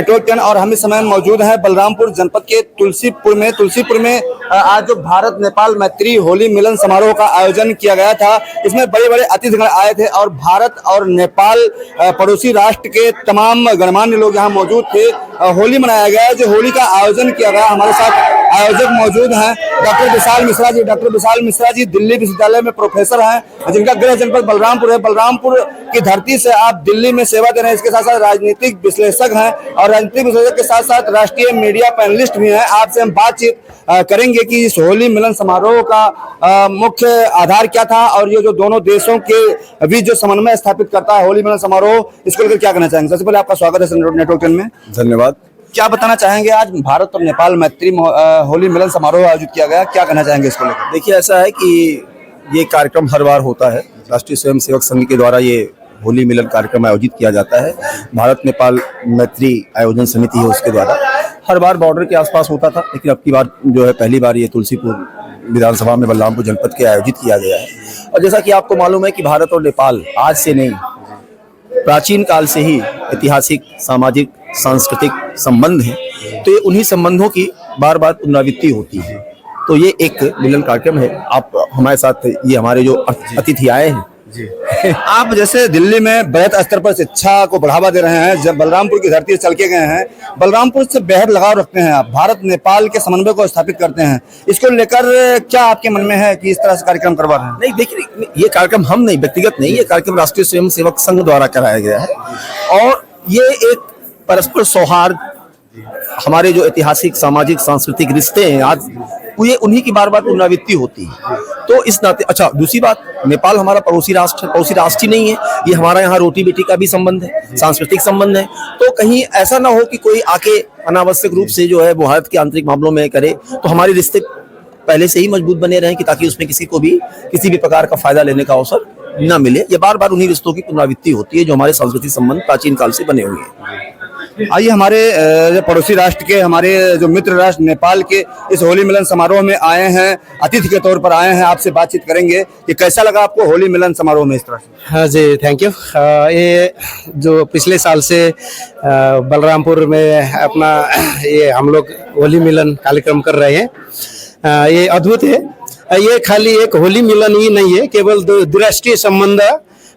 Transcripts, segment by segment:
Network 10 और हम इस समय मौजूद हैं बलरामपुर जनपद के तुलसीपुर में आज जो भारत नेपाल मैत्री होली मिलन समारोह का आयोजन किया गया था। इसमें बड़े बड़े अतिथिगण आए थे और भारत और नेपाल पड़ोसी राष्ट्र के तमाम गणमान्य लोग यहाँ मौजूद थे। होली मनाया गया, जो होली का आयोजन किया गया। हमारे साथ आयोजक मौजूद हैं डॉक्टर विशाल मिश्रा जी। डॉक्टर विशाल मिश्रा जी दिल्ली विश्वविद्यालय में प्रोफेसर हैं, जिनका गृह जनपद बलरामपुर है। बलरामपुर की धरती से आप दिल्ली में सेवा दे रहे हैं। इसके साथ साथ राजनीतिक विश्लेषक हैं और राजनीतिक विश्लेषक के साथ साथ राष्ट्रीय मीडिया पैनलिस्ट भी हैं। आपसे हम बातचीत करेंगे कि इस होली मिलन समारोह का मुख्य आधार क्या था और ये जो दोनों देशों के बीच जो समन्वय स्थापित करता है होली मिलन समारोह, इसको लेकर क्या कहना चाहेंगे? सबसे पहले आपका स्वागत है नेटवर्क 10 में। धन्यवाद। क्या बताना चाहेंगे, आज भारत और नेपाल मैत्री होली मिलन समारोह आयोजित किया गया, क्या कहना चाहेंगे इसको लेकर? देखिए, ऐसा है कि ये कार्यक्रम हर बार होता है। राष्ट्रीय स्वयंसेवक संघ के द्वारा ये होली मिलन कार्यक्रम आयोजित किया जाता है। भारत नेपाल मैत्री आयोजन समिति है, उसके द्वारा हर बार बॉर्डर के आसपास होता था, लेकिन अब की बार जो है पहली बार ये तुलसीपुर विधानसभा में बलरामपुर जनपद के आयोजित किया गया है। और जैसा कि आपको मालूम है कि भारत और नेपाल आज से नहीं, प्राचीन काल से ही ऐतिहासिक, सामाजिक, सांस्कृतिक संबंध हैं। तो ये उन्हीं संबंधों की बार बार पुनरावृत्ति होती है। तो ये एक मिलन कार्यक्रम है। आप हमारे साथ, ये हमारे जो अतिथि आए हैं जी। आप जैसे दिल्ली में बृहत स्तर पर शिक्षा को बढ़ावा दे रहे हैं, जब बलरामपुर की धरती से चल के गए हैं, बलरामपुर से बेहद लगाव रखते हैं आप, भारत नेपाल के समन्वय को स्थापित करते हैं। इसको लेकर क्या आपके मन में है कि इस तरह से कार्यक्रम करवा रहे हैं? नहीं, देखिए, ये कार्यक्रम हम नहीं, व्यक्तिगत नहीं, ये कार्यक्रम राष्ट्रीय स्वयंसेवक संघ द्वारा कराया गया है। और ये एक परस्पर सौहार्द, हमारे जो ऐतिहासिक, सामाजिक, सांस्कृतिक रिश्ते हैं, आज ये उन्हीं की बार बार पुनरावृत्ति होती है। तो इस नाते, अच्छा, दूसरी बात, नेपाल हमारा पड़ोसी राष्ट्र है, पड़ोसी राष्ट्र ही नहीं है, ये हमारा यहाँ रोटी बेटी का भी संबंध है, सांस्कृतिक संबंध है। तो कहीं ऐसा ना हो कि कोई आके अनावश्यक रूप से जो है वो भारत के आंतरिक मामलों में करे। तो हमारे रिश्ते पहले से ही मजबूत बने रहें कि ताकि उसमें किसी को भी किसी भी प्रकार का फायदा लेने का अवसर न मिले। ये बार बार उन्हीं रिश्तों की पुनरावृत्ति होती है जो हमारे सांस्कृतिक संबंध प्राचीन काल से बने हुए हैं। आइए, हमारे जो पड़ोसी राष्ट्र के, हमारे जो मित्र राष्ट्र नेपाल के इस होली मिलन समारोह में आए हैं, अतिथि के तौर पर आए हैं, आपसे बातचीत करेंगे कि कैसा लगा आपको होली मिलन समारोह में इस तरह से? हाँ जी, थैंक यू। ये जो पिछले साल से बलरामपुर में अपना ये हम लोग होली मिलन कार्यक्रम कर रहे हैं, ये अद्भुत है। ये खाली एक होली मिलन ही नहीं है, केवल द्विराष्ट्रीय संबंध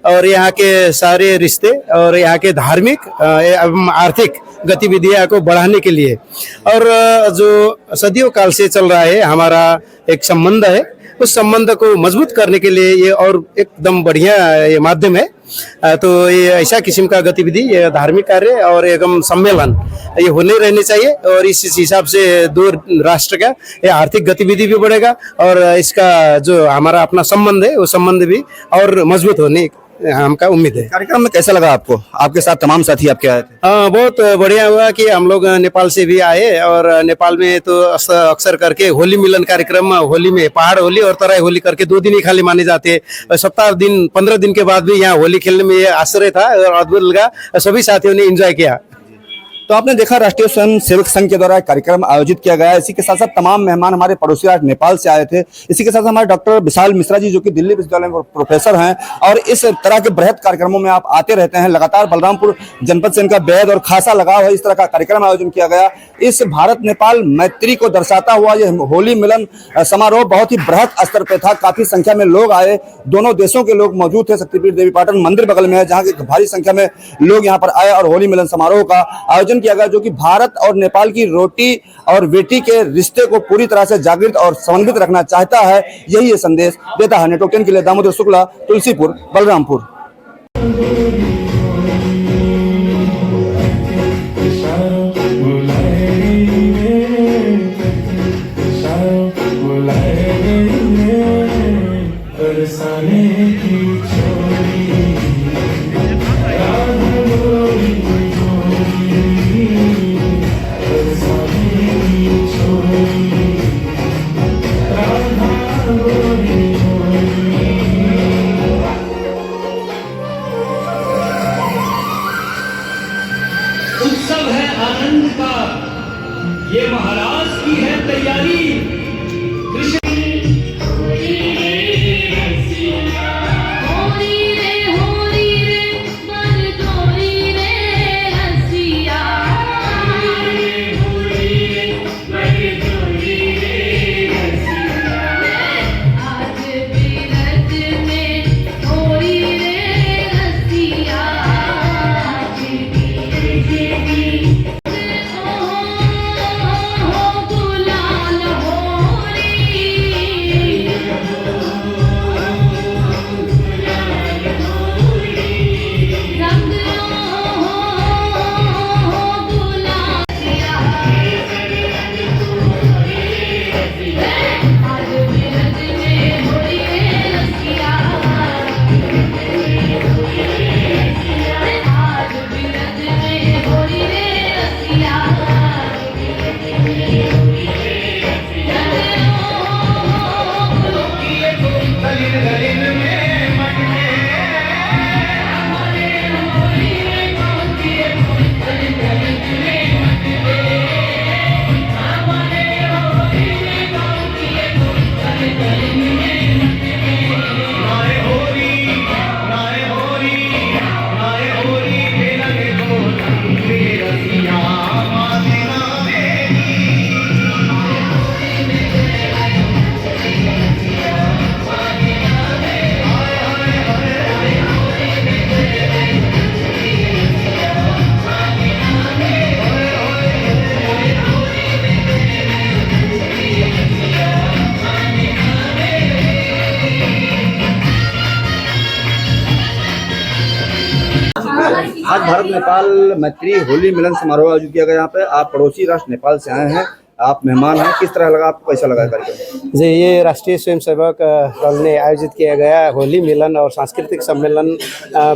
और यहाँ के सारे रिश्ते और यहाँ के धार्मिक एवं आर्थिक गतिविधियाँ को बढ़ाने के लिए, और जो सदियों काल से चल रहा है हमारा एक संबंध है, उस संबंध को मजबूत करने के लिए ये और एकदम बढ़िया ये माध्यम है। तो ये ऐसा किस्म का गतिविधि, ये धार्मिक कार्य और एवं सम्मेलन ये होने रहने चाहिए। और इस हिसाब से दो राष्ट्र का ये आर्थिक गतिविधि भी बढ़ेगा और इसका जो हमारा अपना संबंध है वो संबंध भी और मजबूत होने हमका उम्मीद है। कार्यक्रम में कैसा लगा आपको? आपके साथ तमाम साथी आपके आए थे? हाँ, बहुत बढ़िया हुआ कि हम लोग नेपाल से भी आए। और नेपाल में तो अक्सर करके होली मिलन कार्यक्रम, होली में पहाड़ होली और तराई होली करके 2 दिन ही खाली माने जाते हैं। 15 दिन के बाद भी यहाँ होली खेलने में ये आश्चर्य था और अद्भुत लगा, सभी साथियों ने एंजॉय किया। तो आपने देखा, राष्ट्रीय स्वयं सेवक संघ के द्वारा कार्यक्रम आयोजित किया गया है। इसी के साथ साथ तमाम मेहमान हमारे पड़ोसी राष्ट्र नेपाल से आए थे। इसी के साथ हमारे डॉक्टर विशाल मिश्रा जी, जो कि दिल्ली विश्वविद्यालय में प्रोफेसर हैं और इस तरह के बृहत कार्यक्रमों में आप आते रहते हैं लगातार। बलरामपुर जनपद से इनका बेहद और खासा लगाव है। इस तरह का कार्यक्रम आयोजन किया गया। इस भारत नेपाल मैत्री को दर्शाता हुआ ये होली मिलन समारोह बहुत ही बृहत स्तर पर था। काफी संख्या में लोग आए, दोनों देशों के लोग मौजूद थे। शक्तिपीठ देवी पाटन मंदिर बगल में है, जहाँ की भारी संख्या में लोग यहाँ पर आए और होली मिलन समारोह का आयोजन किया गया, जो कि भारत और नेपाल की रोटी और बेटी के रिश्ते को पूरी तरह से जागृत और समन्वित रखना चाहता है। यही ये संदेश देता है। नेटवर्क 10 के लिए दामोदर शुक्ला, तुलसीपुर, बलरामपुर। उत्सव है आनंद का, ये महाराज की है तैयारी। भारत नेपाल मैत्री होली मिलन समारोह आयोजित किया गया। यहाँ पे आप पड़ोसी राष्ट्र नेपाल से आए हैं, आप मेहमान हैं, किस तरह लगा आपको, कैसा लगा कार्यक्रम? जी, ये राष्ट्रीय स्वयंसेवक दल ने आयोजित किया गया होली मिलन और सांस्कृतिक सम्मेलन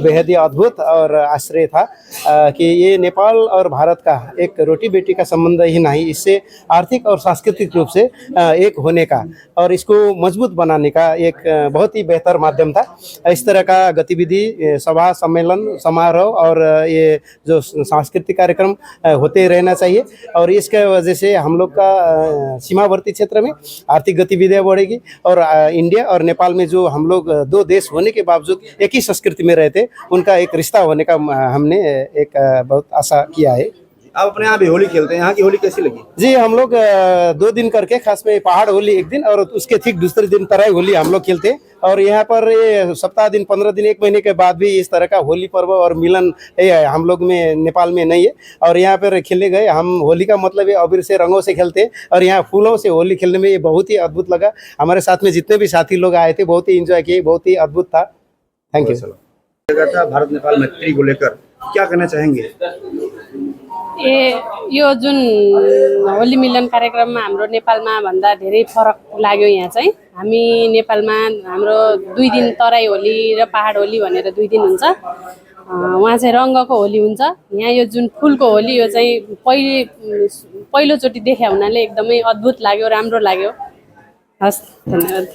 बेहद ही अद्भुत और आश्चर्य था कि ये नेपाल और भारत का एक रोटी बेटी का संबंध ही नहीं, इससे आर्थिक और सांस्कृतिक रूप से एक होने का और इसको मजबूत बनाने का एक बहुत ही बेहतर माध्यम था। इस तरह का गतिविधि, सभा, सम्मेलन, समारोह और ये जो सांस्कृतिक कार्यक्रम होते रहना चाहिए और इसके वजह से हम लोग का सीमावर्ती क्षेत्र में आर्थिक गतिविधियां बढ़ेगी और इंडिया और नेपाल में जो हम लोग दो देश होने के बावजूद एक ही संस्कृति में रहते, उनका एक रिश्ता होने का हमने एक बहुत आशा किया है। आप अपने यहाँ भी होली खेलते हैं, यहाँ की होली कैसी लगी? जी, हम लोग 2 दिन करके, खास में पहाड़ होली एक दिन और उसके ठीक दूसरे दिन तराई होली हम लोग खेलते हैं और यहाँ पर ये सप्ताह दिन, 15 दिन, 1 महीने के बाद भी इस तरह का होली पर्व और मिलन हम लोग में नेपाल में नहीं है और यहाँ पर खेले गए। हम होली का मतलब है अबीर से, रंगों से खेलते हैं और यहाँ फूलों से होली खेलने में ये बहुत ही अद्भुत लगा। हमारे साथ में जितने भी साथी लोग आए थे बहुत ही इंजॉय किए, बहुत ही अद्भुत था। Thank you. था भारत नेपाल मैत्री को लेकर क्या कहना चाहेंगे? यो जुन होली मिलन कार्यक्रममा हाम्रो नेपालमा भन्दा धेरै फरक लाग्यो। यहाँ चाहिँ हामी नेपालमा हाम्रो 2 दिन तराई होली र पहाड होली भनेर 2 दिन हुन्छ। वहाँ चाहिँ रङ्गको होली हुन्छ। यहाँ यो जुन फुलको होली, यो चाहिँ पहिलोचोटि देखे हुनाले एकदमै अद्भुत लाग्यो, राम्रो लाग्यो। हस्, धन्यवाद।